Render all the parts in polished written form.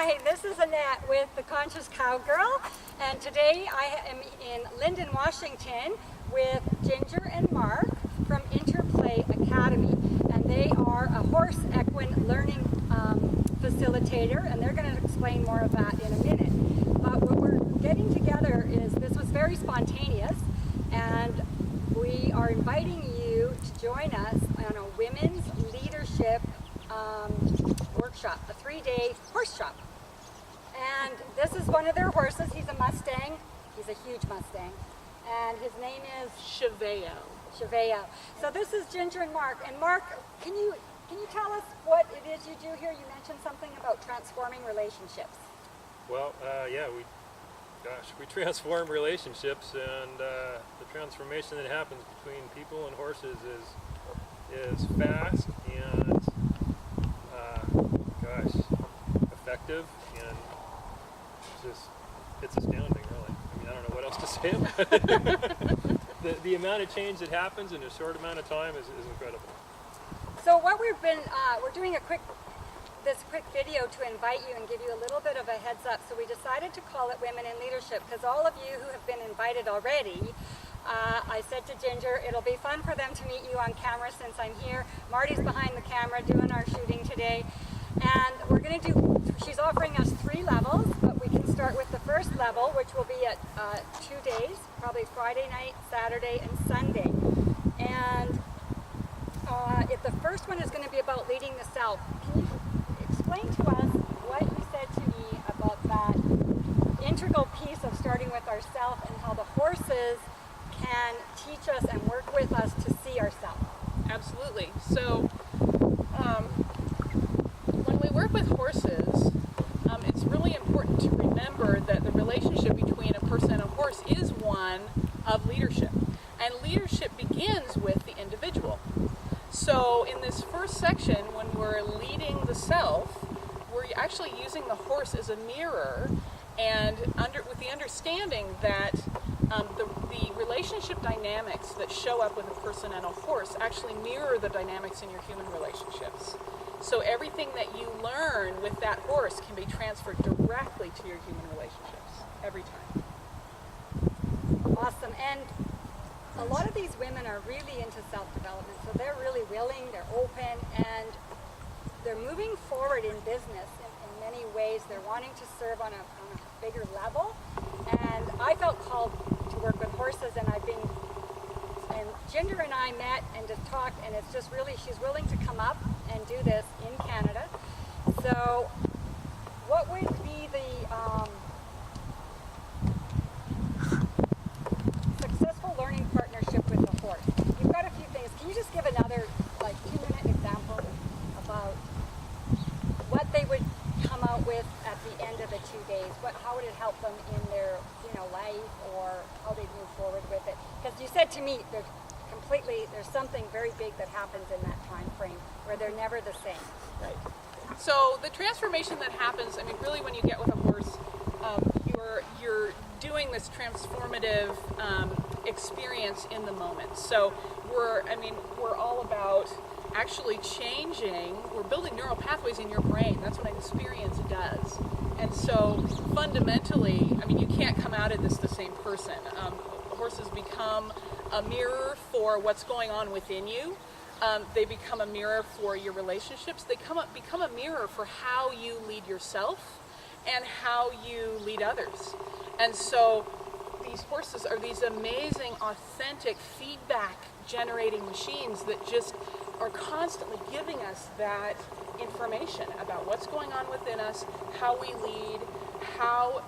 Hi, this is Annette with the Conscious Cowgirl, and today I am in Lyndon, Washington with Ginger and Mark from Interplay Academy, and they are a horse equine learning facilitator, and they're going to explain more of that in a minute. But what we're getting together is, this was very spontaneous, and we are inviting you to join us on a women's leadership workshop, a 3-day horse shop. And this is one of their horses. He's a Mustang. He's a huge Mustang. And his name is Cheveo. Cheveo. So this is Ginger and Mark. And Mark, can you tell us what it is you do here? You mentioned something about transforming relationships. Well, yeah, we transform relationships, and the transformation that happens between people and horses is fast and effective, and it's astounding, really. I mean, I don't know what else to say about it. the amount of change that happens in a short amount of time is incredible. So what we're doing this quick video to invite you and give you a little bit of a heads up. So we decided to call it Women in Leadership because all of you who have been invited already, I said to Ginger, it'll be fun for them to meet you on camera since I'm here. Marty's behind the camera doing our shooting today. And we're going to she's offering us 3 levels, but we can start with the first level, which will be at 2 days, probably Friday night, Saturday, and Sunday. And if the first one is going to be about leading the self, can you explain to us what you said to me about that integral piece of starting with ourself and how the horses can teach us and work with us to see ourselves? Absolutely. So when we work with horses, it's really important to remember that the relationship between a person and a horse is one of leadership. And leadership begins with the individual. So in this first section, when we're leading the self, we're actually using the horse as a mirror, and with the understanding that the relationship dynamics that show up with a person and a horse actually mirror the dynamics in your human relationships. So everything that you learn with that horse can be transferred directly to your human relationships every time. Awesome. And a lot of these women are really into self-development, so they're really willing, they're open, and they're moving forward in business in many ways. They're wanting to serve on a bigger level, and I felt called to work with horses, and Ginger and I met and just talked, and it's just really, she's willing to come up and do this in Canada. So what would be the successful learning partnership with the horse? You've got a few things. Can you just give another 2-minute example about what they would come out with at the end of the 2 days? How would it help them in their life, or how they'd move forward with it? Because you said to me there's something very big that happens in that time frame where they're never the same. Right. So the transformation that happens, I mean, really when you get with a horse, you're doing this transformative experience in the moment. So we're all about actually changing, we're building neural pathways in your brain. That's what an experience does. And so fundamentally, I mean, you can't come out of this the same person. Horses become a mirror for what's going on within you. They become a mirror for your relationships. They become a mirror for how you lead yourself and how you lead others. And so these horses are these amazing, authentic, feedback-generating machines that just are constantly giving us that information about what's going on within us, how we lead, how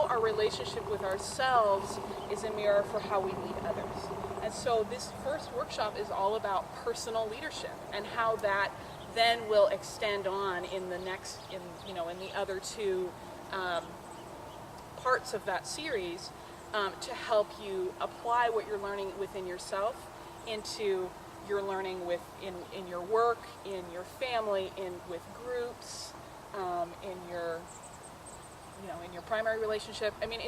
our relationship with ourselves is a mirror for how we lead others. And so this first workshop is all about personal leadership and how that then will extend on in the next, in the other 2 parts of that series to help you apply what you're learning within yourself into your learning in your work, in your family, with groups, in your primary relationship. I mean,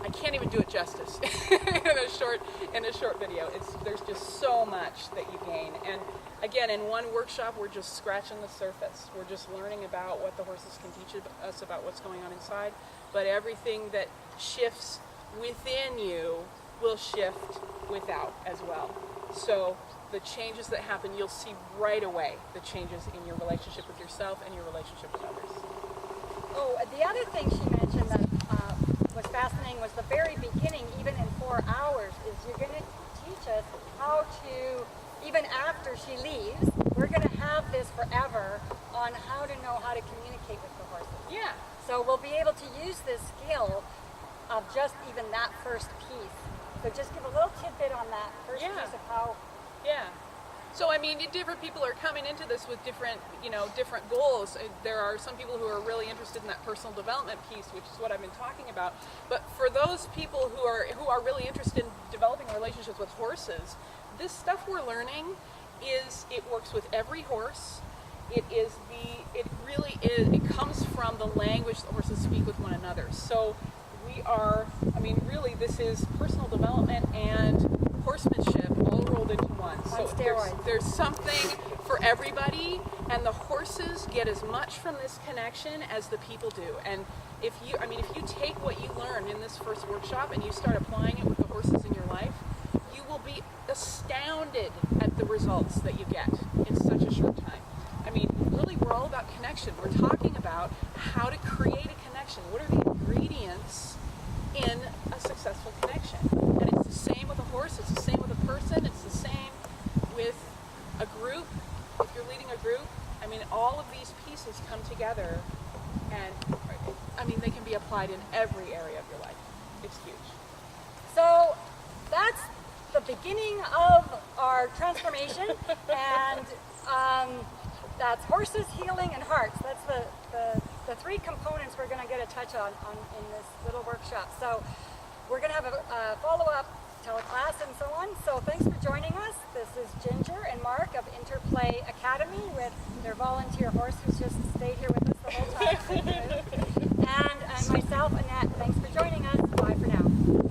I can't even do it justice in a short video. There's just so much that you gain, and again, in one workshop, we're just scratching the surface. We're just learning about what the horses can teach us about what's going on inside. But everything that shifts within you will shift without as well. So the changes that happen, you'll see right away the changes in your relationship with yourself and your relationship with others. Oh, the other thing she mentioned that was fascinating was the very beginning, even in 4 hours, is you're going to teach us how to, even after she leaves, we're going to have this forever on how to know how to communicate with the horses. Yeah. So we'll be able to use this skill of just even that first piece. So just give a little tidbit on that first Yeah. piece of how. Yeah. So I mean, different people are coming into this with different, different goals. There are some people who are really interested in that personal development piece, which is what I've been talking about. But for those people who are really interested in developing relationships with horses, this stuff we're learning it works with every horse. It really is. It comes from the language that horses speak with one another. So really, this is personal development and horsemanship all rolled into one. So On steroids. there's something for everybody, and the horses get as much from this connection as the people do. And if you take what you learned in this first workshop and you start applying it with the horses in your life, you will be astounded at the results that you get in such a short time. I mean, really, we're all about connection. We're talking about how to create a connection. What are the ingredients in a successful connection? And it's the same with a horse, it's the same with a person, it's the same with a group. If you're leading a group, I mean, all of these pieces come together, and they can be applied in every area of your life. It's huge. So that's the beginning of our transformation, and that's horses, healing, and hearts. That's the three components we're going to get a touch on in this little workshop. So we're going to have a follow-up teleclass and so on. So thanks for joining us. This is Ginger and Mark of Interplay Academy with their volunteer horse who's just stayed here with us the whole time. And myself, Annette. Thanks for joining us. Bye for now.